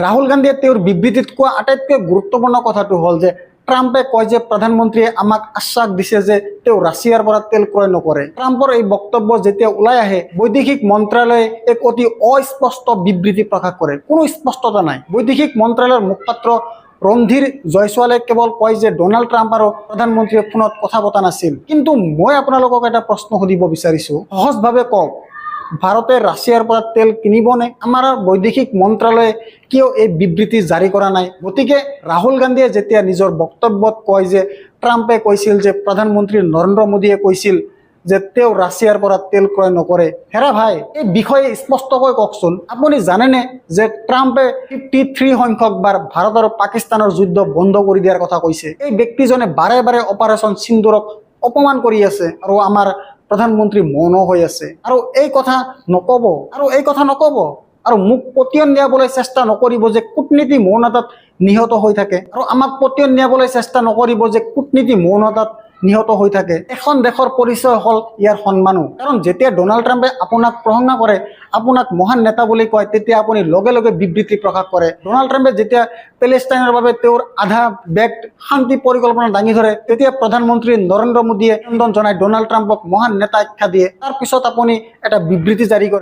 ৰাহুল গান্ধীয়ে তেওঁৰ বিবৃতিত কোৱা আটাইতকৈ গুৰুত্বপূৰ্ণ কথাটো হ'ল যে ট্ৰাম্পে কয় যে প্ৰধানমন্ত্ৰীয়ে আমাক আশ্বাস দিছে যে তেওঁ ৰাছিয়াৰ পৰা তেল ক্ৰয় নকৰে। ট্ৰাম্পৰ এই বক্তব্য যেতিয়া ওলাই আহে, বৈদেশিক মন্ত্ৰালয়ে এক অতি অস্পষ্ট বিবৃতি প্ৰকাশ কৰে। কোনো স্পষ্টতা নাই। বৈদেশিক মন্ত্ৰালয়ৰ মুখপাত্ৰ ৰন্ধীৰ জয়ছোৱালে কেৱল কয় যে ডোনাল্ড ট্ৰাম্প আৰু প্ৰধানমন্ত্ৰীয়ে ফোনত কথা পতা নাছিল। কিন্তু মই আপোনালোকক এটা প্ৰশ্ন সুধিব বিচাৰিছোঁ, সহজভাৱে কওক, ভাৰতে ৰাছিয়াৰ পৰা তেল কিনিবনে? আমাৰ বৈদেশিক মন্ত্ৰালয়ে কিয় এই বিবৃতি জাৰি কৰা নাই? গতিকে ৰাহুল গান্ধীয়ে যেতিয়া নিজৰ বক্তব্যত কয় যে ট্ৰাম্পে কৈছিল যে প্ৰধানমন্ত্ৰী নৰেন্দ্ৰ মোদীয়ে কৈছিল যে তেওঁ ৰাছিয়াৰ পৰা তেল ক্ৰয় নকৰে, হেৰা ভাই, এই বিষয়ে স্পষ্টকৈ কওকচোন। আপুনি জানেনে যে ট্ৰাম্পে 53 সংখ্যক বাৰ ভাৰত আৰু পাকিস্তানৰ যুদ্ধ বন্ধ কৰি দিয়াৰ কথা কৈছে? এই ব্যক্তিজনে বাৰে বাৰে অপাৰেশ্যন সিন্দুৰক অপমান কৰি আছে আৰু আমাৰ প্ৰধানমন্ত্ৰী মৌন হৈ আছে। আৰু এই কথা নক'ব আৰু মোক পতিয়ন দিয়াবলৈ চেষ্টা নকৰিব যে কূটনীতি মৌনতাত নিহত হৈ থাকে, আৰু আমাক পতিয়ন দিয়াবলৈ চেষ্টা নকৰিব যে কূটনীতি মৌনতাত নিহত হৈ থাকে। এখন দেশৰ পৰিচয় হ'ল ইয়াৰ সন্মানো। কাৰণ যেতিয়া ডোনাল্ড ট্ৰাম্পে আপোনাক প্ৰশংসা কৰে, আপোনাক মহান নেতা বুলি কয়, তেতিয়া আপুনি লগে লগে বিবৃতি প্ৰকাশ কৰে। ডোনাল্ড ট্ৰাম্পে যেতিয়া পেলেষ্টাইনৰ বাবে তেওঁৰ আধা বেগড শান্তি পৰিকল্পনা দাঙি ধৰে, তেতিয়া প্ৰধানমন্ত্ৰী নৰেন্দ্ৰ মোদীয়ে অভিনন্দন জনাই ডোনাল্ড ট্ৰাম্পক মহান নেতা আখ্যা দিয়ে। তাৰ পিছত আপুনি এটা বিবৃতি জাৰি কৰে।